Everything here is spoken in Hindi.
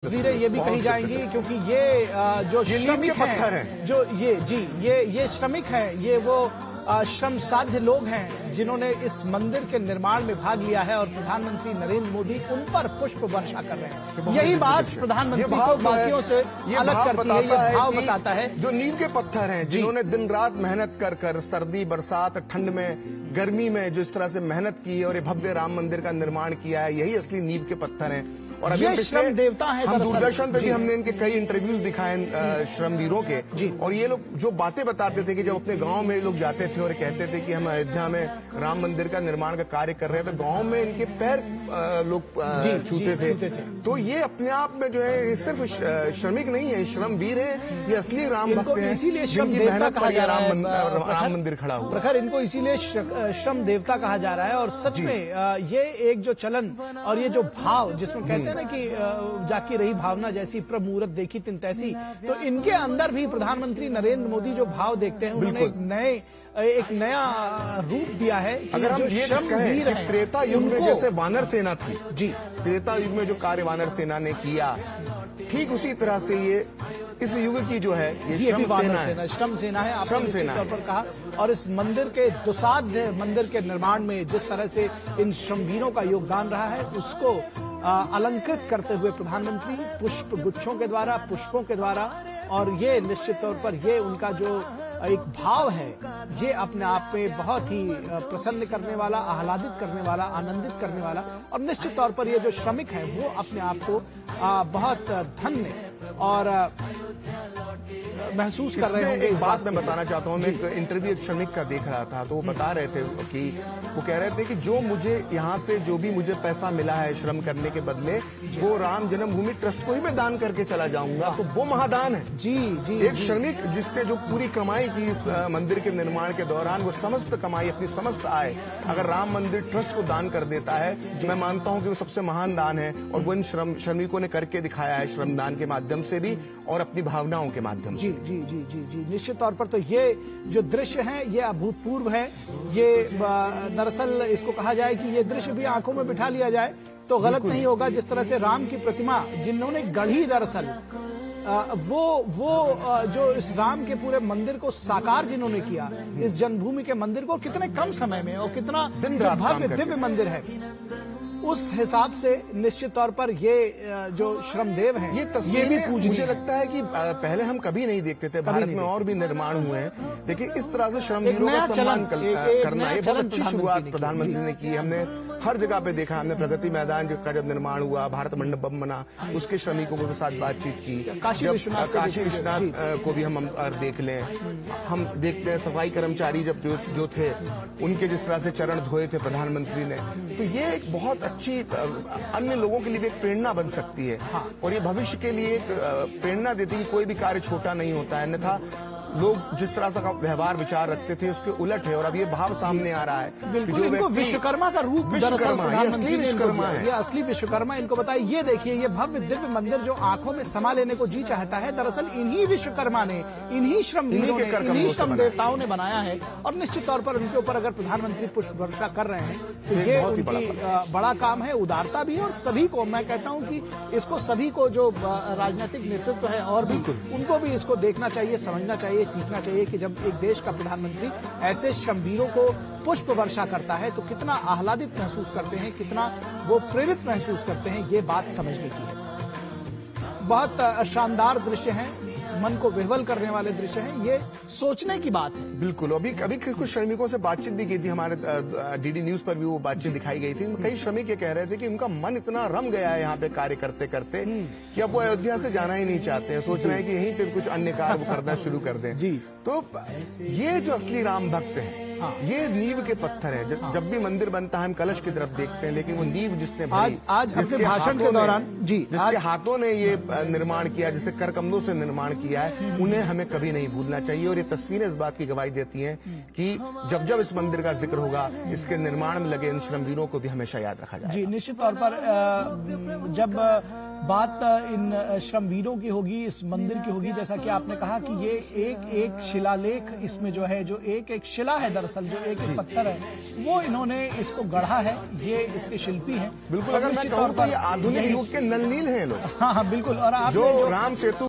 तस्वीरें ये भी कही जाएंगी क्योंकि ये जो श्रमिक हैं, जो ये श्रमिक हैं, ये वो श्रम साध्य लोग हैं जिन्होंने इस मंदिर के निर्माण में भाग लिया है और प्रधानमंत्री नरेंद्र मोदी उन पर पुष्प वर्षा कर रहे हैं। यही बात प्रधानमंत्री को बाकियों से अलग करती है, ये भाव बताता है। जो नींव के पत्थर हैं, जिन्होंने दिन रात मेहनत कर कर सर्दी बरसात ठंड में गर्मी में जो इस तरह से मेहनत की है और ये भव्य राम मंदिर का निर्माण किया है, यही असली नींव के पत्थर हैं। और अभी श्रम देवता है। हम दूरदर्शन पे भी हमने इनके कई इंटरव्यूज दिखाए श्रमवीरों के, और ये लोग जो बातें बताते थे कि जब अपने गांव में लोग जाते थे और कहते थे कि हम अयोध्या में राम मंदिर का निर्माण का कार्य कर रहे हैं, तो गांव में इनके पैर लोग छूते थे। तो ये अपने आप में जो है सिर्फ श्रमिक नहीं है, श्रमवीर है, ये असली राम भक्त हैं, इसीलिए जिनकी मेहनत पर यह राम मंदिर खड़ा हुआ। प्रखर इनको इसीलिए श्रम देवता कहा जा रहा है। और सच में ये एक जो चलन और ये जो भाव जिसमें कहते ना कि जाकी रही भावना जैसी प्रमुहूर्त देखी तिन तैसी, तो इनके अंदर भी प्रधानमंत्री नरेंद्र मोदी जो भाव देखते हैं, उन्होंने एक नया रूप दिया है। अगर हम ये कहें कि त्रेता युग में जैसे वानर सेना थी, त्रेता युग में जो कार्य वानर सेना ने किया, ठीक उसी तरह से ये इस युग की जो है ये श्रम सेना है। श्रम सेना है, आपने निश्चित तौर पर कहा। और इस मंदिर के दुसाध्य मंदिर के निर्माण में जिस तरह से इन श्रमवीरों का योगदान रहा है, उसको अलंकृत करते हुए प्रधानमंत्री पुष्प गुच्छों के द्वारा, पुष्पों के द्वारा, और ये निश्चित तौर पर ये उनका जो एक भाव है, ये अपने आप में बहुत ही प्रसन्न करने वाला, आह्लादित करने वाला, आनंदित करने वाला। और निश्चित तौर पर ये जो श्रमिक हैं वो अपने आप को बहुत धन्य और महसूस कर रहे होंगे। एक बात मैं बताना चाहता हूँ, मैं एक इंटरव्यू एक श्रमिक का देख रहा था, तो वो बता रहे थे कि वो कह रहे थे कि जो मुझे यहाँ से जो भी मुझे पैसा मिला है श्रम करने के बदले, वो राम जन्मभूमि ट्रस्ट को ही मैं दान करके चला जाऊंगा, तो वो महादान है। एक श्रमिक जिसने जो पूरी कमाई की इस मंदिर के निर्माण के दौरान, वो समस्त कमाई, अपनी समस्त आय अगर राम मंदिर ट्रस्ट को दान कर देता है, मैं मानता हूँ कि वो सबसे महान दान है। और वो इन श्रमिकों ने करके दिखाया है, श्रमदान के माध्यम से भी और अपनी भावनाओं के माध्यम से। जी, निश्चित तौर पर। तो ये जो दृश्य है ये अभूतपूर्व है। ये दरअसल इसको कहा जाए कि ये दृश्य भी आंखों में बिठा लिया जाए तो गलत नहीं होगा। जिस तरह से राम की प्रतिमा जिन्होंने गढ़ी, दरअसल वो जो इस राम के पूरे मंदिर को साकार जिन्होंने किया, इस जन्मभूमि के मंदिर को कितने कम समय में, और कितना भव्य दिव्य मंदिर है, उस हिसाब से निश्चित तौर पर ये जो श्रमदेव हैं, ये भी मुझे लगता है कि पहले हम कभी नहीं देखते थे। भारत में और भी निर्माण हुए हैं, लेकिन इस तरह से श्रमवीरों का सम्मान करना, ये बहुत अच्छी शुरुआत प्रधानमंत्री ने की। हमने हर जगह पे देखा, हमने प्रगति मैदान का जब निर्माण हुआ, भारत मंडपम बना, उसके श्रमिकों के साथ बातचीत की। काशी विश्वनाथ को भी हम देख लें, हम देखते हैं सफाई कर्मचारी जब जो थे, उनके जिस तरह से चरण धोए थे प्रधानमंत्री ने, तो ये एक बहुत अच्छी अन्य लोगों के लिए भी एक प्रेरणा बन सकती है। और ये भविष्य के लिए एक प्रेरणा देती है कि कोई भी कार्य छोटा नहीं होता है। अन्यथा लोग जिस तरह से व्यवहार विचार रखते थे उसके उलट है, और अब ये भाव सामने आ रहा है। बिल्कुल, इनको विश्वकर्मा का रूप, विश्वकर्मा, ये असली विश्वकर्मा है, ये असली विश्वकर्मा इनको बताया। ये देखिए, ये भव्य दिव्य मंदिर जो आंखों में समा लेने को जी चाहता है, दरअसल इन्हीं विश्वकर्मा ने, इन्हीं श्रमवीरों ने, इन्हीं श्रम देवताओं ने बनाया है। और निश्चित तौर पर उनके ऊपर अगर प्रधानमंत्री पुष्प वर्षा कर रहे हैं तो ये उनकी बड़ा काम है, उदारता भी। और सभी को मैं कहता हूँ कि इसको सभी को जो राजनीतिक नेतृत्व है और भी, उनको भी इसको देखना चाहिए, समझना चाहिए, सीखना चाहिए कि जब एक देश का प्रधानमंत्री ऐसे श्रमवीरों को पुष्प वर्षा करता है तो कितना आह्लादित महसूस करते हैं, कितना वो प्रेरित महसूस करते हैं, ये बात समझने की है। बहुत शानदार दृश्य हैं, मन को विह्वल करने वाले दृश्य हैं, ये सोचने की बात है। बिल्कुल, अभी कुछ श्रमिकों से बातचीत भी की थी, हमारे डीडी न्यूज पर भी वो बातचीत दिखाई गई थी। कई श्रमिक ये कह रहे थे कि उनका मन इतना रम गया है यहाँ पे कार्य करते करते कि अब वो अयोध्या से जाना ही नहीं चाहते हैं, सोच रहे हैं कि यहीं पे कुछ अन्य कार्य करना शुरू कर दें। तो ये जो असली राम भक्त है, ये नींव के पत्थर है। जब भी मंदिर बनता है हम कलश की तरफ देखते हैं, लेकिन वो नींव जिसने आज अपने भाषण के दौरान जिसके हाथों ने ये निर्माण किया, जिससे कर कमलों से निर्माण किया है, उन्हें हमें कभी नहीं भूलना चाहिए। और ये तस्वीरें इस बात की गवाही देती हैं कि जब जब इस मंदिर का जिक्र होगा, इसके निर्माण में लगे इन श्रमवीरों को भी हमेशा याद रखा जाएगा। जी, निश्चित तौर पर जब बात इन श्रमवीरों की होगी, इस मंदिर की होगी। जैसा कि आपने कहा कि ये एक एक शिलालेख इसमें जो है, जो एक एक शिला है दरअसल, जो एक एक पत्थर है, वो इन्होंने इसको गढ़ा है। ये इसके शिल्पी हैं। बिल्कुल, अगर मैं कहूँ तो ये आधुनिक युग के नल नील हैं लोग। हाँ हाँ बिल्कुल। और आप जो राम सेतु